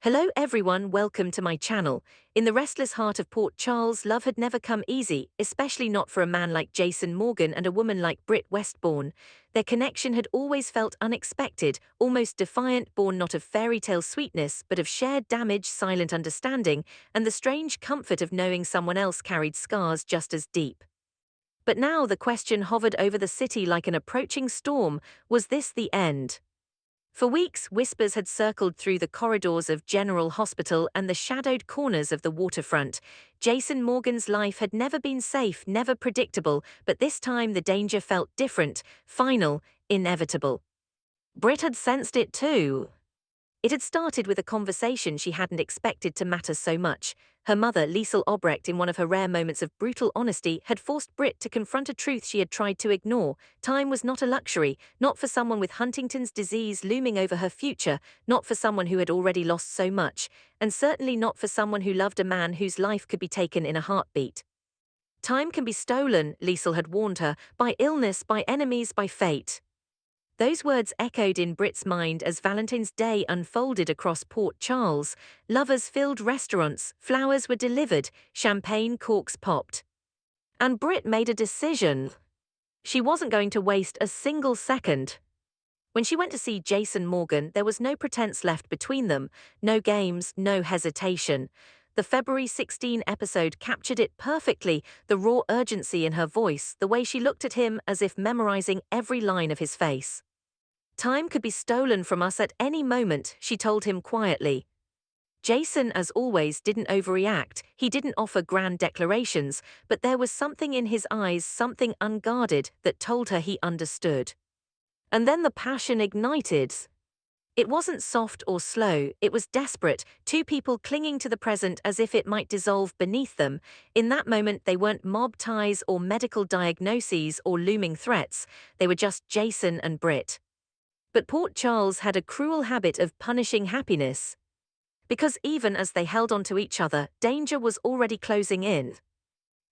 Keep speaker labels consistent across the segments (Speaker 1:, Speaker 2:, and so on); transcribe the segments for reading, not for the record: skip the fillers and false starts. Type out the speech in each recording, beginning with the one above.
Speaker 1: Hello everyone, welcome to my channel. In the restless heart of Port Charles, love had never come easy, especially not for a man like Jason Morgan and a woman like Britt Westbourne. Their connection had always felt unexpected, almost defiant, born not of fairy tale sweetness, but of shared damage, silent understanding, and the strange comfort of knowing someone else carried scars just as deep. But now the question hovered over the city like an approaching storm: was this the end? For weeks, whispers had circled through the corridors of General Hospital and the shadowed corners of the waterfront. Jason Morgan's life had never been safe, never predictable, but this time the danger felt different, final, inevitable. Britt had sensed it too. It had started with a conversation she hadn't expected to matter so much. Her mother, Liesl Obrecht, in one of her rare moments of brutal honesty, had forced Britt to confront a truth she had tried to ignore. Time was not a luxury, not for someone with Huntington's disease looming over her future, not for someone who had already lost so much, and certainly not for someone who loved a man whose life could be taken in a heartbeat. Time can be stolen, Liesl had warned her, by illness, by enemies, by fate. Those words echoed in Britt's mind as Valentine's Day unfolded across Port Charles. Lovers filled restaurants, flowers were delivered, champagne corks popped. And Britt made a decision. She wasn't going to waste a single second. When she went to see Jason Morgan, there was no pretense left between them, no games, no hesitation. The February 16 episode captured it perfectly, the raw urgency in her voice, the way she looked at him as if memorizing every line of his face. Time could be stolen from us at any moment, she told him quietly. Jason, as always, didn't overreact. He didn't offer grand declarations, but there was something in his eyes, something unguarded, that told her he understood. And then the passion ignited. It wasn't soft or slow, it was desperate, two people clinging to the present as if it might dissolve beneath them. In that moment, they weren't mob ties or medical diagnoses or looming threats, they were just Jason and Britt. But Port Charles had a cruel habit of punishing happiness. Because even as they held on to each other, danger was already closing in.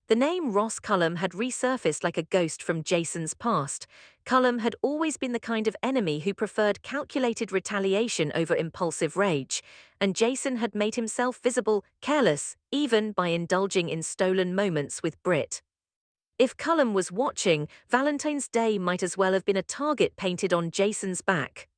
Speaker 1: The name Ross Cullum had resurfaced like a ghost from Jason's past. Cullum had always been the kind of enemy who preferred calculated retaliation over impulsive rage, and Jason had made himself visible, careless, even by indulging in stolen moments with Britt. If Cullum was watching, Valentine's Day might as well have been a target painted on Jason's back.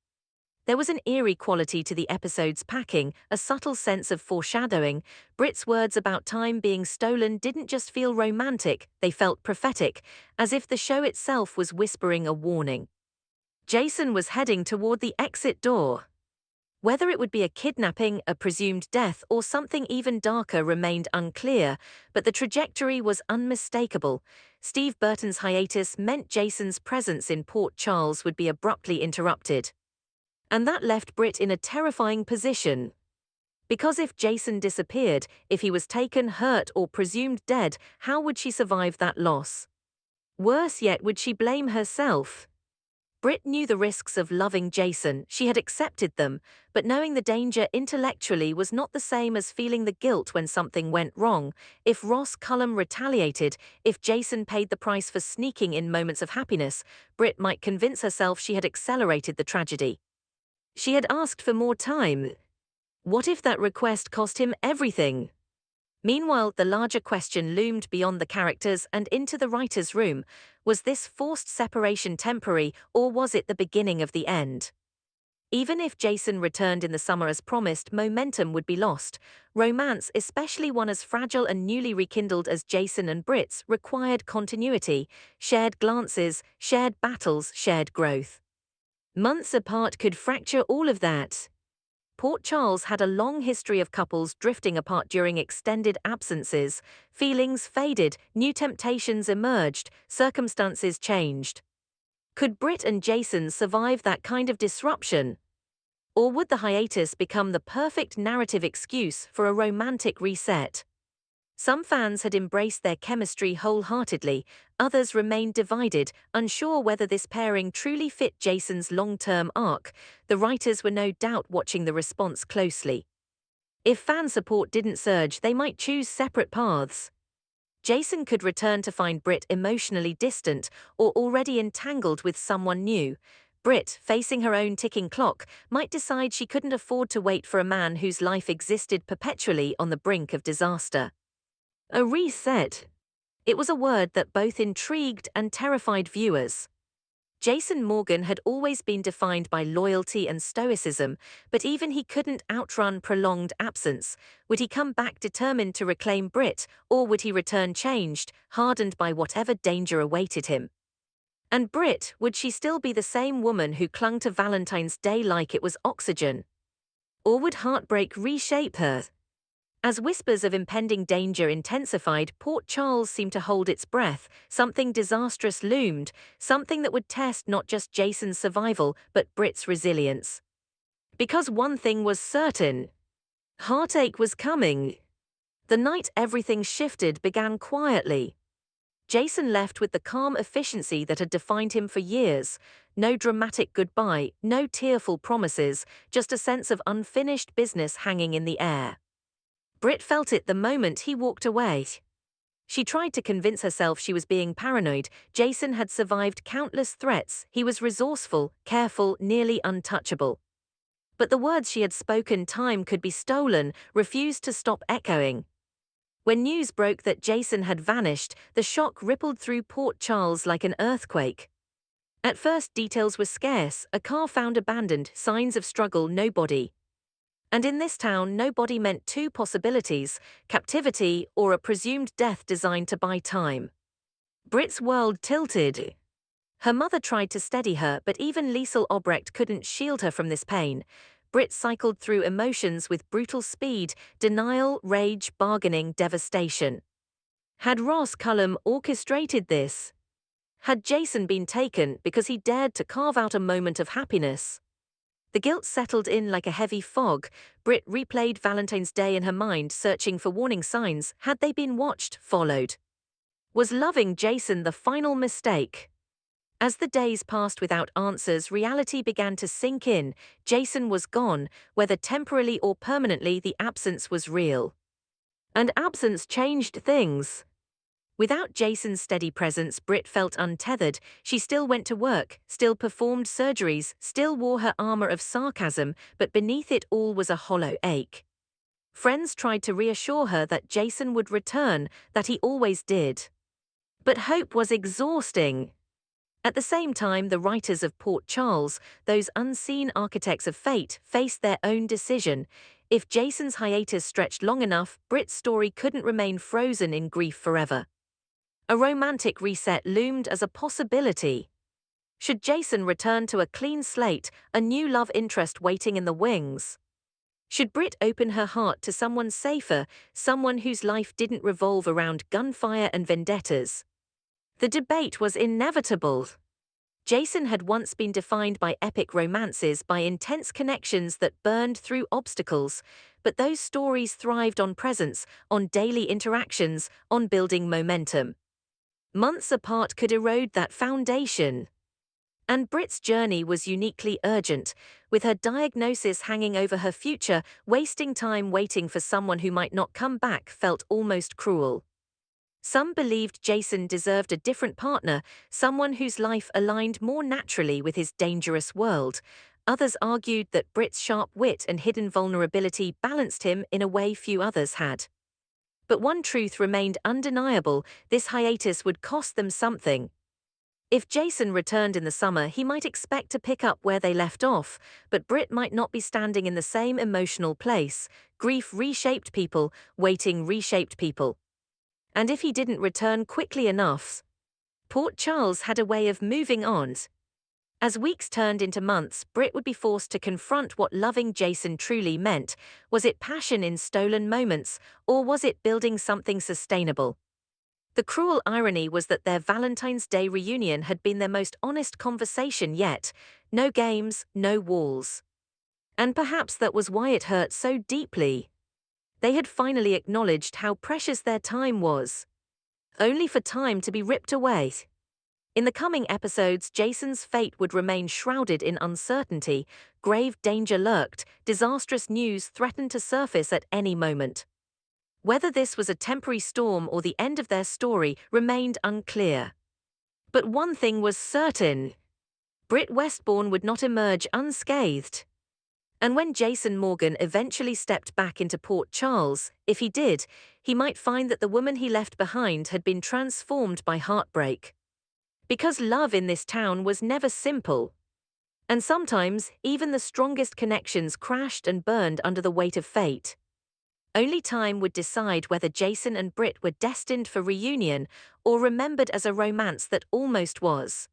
Speaker 1: There was an eerie quality to the episode's packing, a subtle sense of foreshadowing. Britt's words about time being stolen didn't just feel romantic, they felt prophetic, as if the show itself was whispering a warning. Jason was heading toward the exit door. Whether it would be a kidnapping, a presumed death, or something even darker remained unclear, but the trajectory was unmistakable. Steve Burton's hiatus meant Jason's presence in Port Charles would be abruptly interrupted. And that left Britt in a terrifying position. Because if Jason disappeared, if he was taken, hurt, or presumed dead, how would she survive that loss? Worse yet, would she blame herself? Britt knew the risks of loving Jason, she had accepted them, but knowing the danger intellectually was not the same as feeling the guilt when something went wrong. If Ross Cullum retaliated, if Jason paid the price for sneaking in moments of happiness, Britt might convince herself she had accelerated the tragedy. She had asked for more time. What if that request cost him everything? Meanwhile, the larger question loomed beyond the characters and into the writer's room. Was this forced separation temporary, or was it the beginning of the end? Even if Jason returned in the summer as promised, momentum would be lost. Romance, especially one as fragile and newly rekindled as Jason and Britt's, required continuity, shared glances, shared battles, shared growth. Months apart could fracture all of that. Port Charles had a long history of couples drifting apart during extended absences. Feelings faded, new temptations emerged, circumstances changed. Could Britt and Jason survive that kind of disruption? Or would the hiatus become the perfect narrative excuse for a romantic reset? Some fans had embraced their chemistry wholeheartedly, others remained divided, unsure whether this pairing truly fit Jason's long-term arc. The writers were no doubt watching the response closely. If fan support didn't surge, they might choose separate paths. Jason could return to find Britt emotionally distant or already entangled with someone new. Britt, facing her own ticking clock, might decide she couldn't afford to wait for a man whose life existed perpetually on the brink of disaster. A reset. It was a word that both intrigued and terrified viewers. Jason Morgan had always been defined by loyalty and stoicism, but even he couldn't outrun prolonged absence. Would he come back determined to reclaim Britt, or would he return changed, hardened by whatever danger awaited him? And Britt, would she still be the same woman who clung to Valentine's Day like it was oxygen? Or would heartbreak reshape her? As whispers of impending danger intensified, Port Charles seemed to hold its breath. Something disastrous loomed, something that would test not just Jason's survival, but Britt's resilience. Because one thing was certain: heartache was coming. The night everything shifted began quietly. Jason left with the calm efficiency that had defined him for years. No dramatic goodbye, no tearful promises, just a sense of unfinished business hanging in the air. Britt felt it the moment he walked away. She tried to convince herself she was being paranoid. Jason had survived countless threats. He was resourceful, careful, nearly untouchable. But the words she had spoken, time could be stolen, refused to stop echoing. When news broke that Jason had vanished, the shock rippled through Port Charles like an earthquake. At first, details were scarce: a car found abandoned, signs of struggle, no body. And in this town, no body meant two possibilities: captivity or a presumed death designed to buy time. Britt's world tilted. Her mother tried to steady her, but even Liesl Obrecht couldn't shield her from this pain. Britt cycled through emotions with brutal speed: denial, rage, bargaining, devastation. Had Ross Cullum orchestrated this? Had Jason been taken because he dared to carve out a moment of happiness? The guilt settled in like a heavy fog. Britt replayed Valentine's Day in her mind, searching for warning signs. Had they been watched, followed? Was loving Jason the final mistake? As the days passed without answers, reality began to sink in. Jason was gone. Whether temporarily or permanently, the absence was real. And absence changed things. Without Jason's steady presence, Britt felt untethered. She still went to work, still performed surgeries, still wore her armor of sarcasm, but beneath it all was a hollow ache. Friends tried to reassure her that Jason would return, that he always did. But hope was exhausting. At the same time, the writers of Port Charles, those unseen architects of fate, faced their own decision. If Jason's hiatus stretched long enough, Britt's story couldn't remain frozen in grief forever. A romantic reset loomed as a possibility. Should Jason return to a clean slate, a new love interest waiting in the wings? Should Britt open her heart to someone safer, someone whose life didn't revolve around gunfire and vendettas? The debate was inevitable. Jason had once been defined by epic romances, by intense connections that burned through obstacles, but those stories thrived on presence, on daily interactions, on building momentum. Months apart could erode that foundation. And Britt's journey was uniquely urgent. With her diagnosis hanging over her future, wasting time waiting for someone who might not come back felt almost cruel. Some believed Jason deserved a different partner, someone whose life aligned more naturally with his dangerous world. Others argued that Britt's sharp wit and hidden vulnerability balanced him in a way few others had. But one truth remained undeniable: this hiatus would cost them something. If Jason returned in the summer, he might expect to pick up where they left off, but Britt might not be standing in the same emotional place. Grief reshaped people, waiting reshaped people. And if he didn't return quickly enough, Port Charles had a way of moving on. As weeks turned into months, Britt would be forced to confront what loving Jason truly meant. Was it passion in stolen moments, or was it building something sustainable? The cruel irony was that their Valentine's Day reunion had been their most honest conversation yet. No games, no walls. And perhaps that was why it hurt so deeply. They had finally acknowledged how precious their time was, only for time to be ripped away. In the coming episodes, Jason's fate would remain shrouded in uncertainty. Grave danger lurked, disastrous news threatened to surface at any moment. Whether this was a temporary storm or the end of their story remained unclear. But one thing was certain: Britt Westbourne would not emerge unscathed. And when Jason Morgan eventually stepped back into Port Charles, if he did, he might find that the woman he left behind had been transformed by heartbreak. Because love in this town was never simple. And sometimes, even the strongest connections crashed and burned under the weight of fate. Only time would decide whether Jason and Britt were destined for reunion or remembered as a romance that almost was.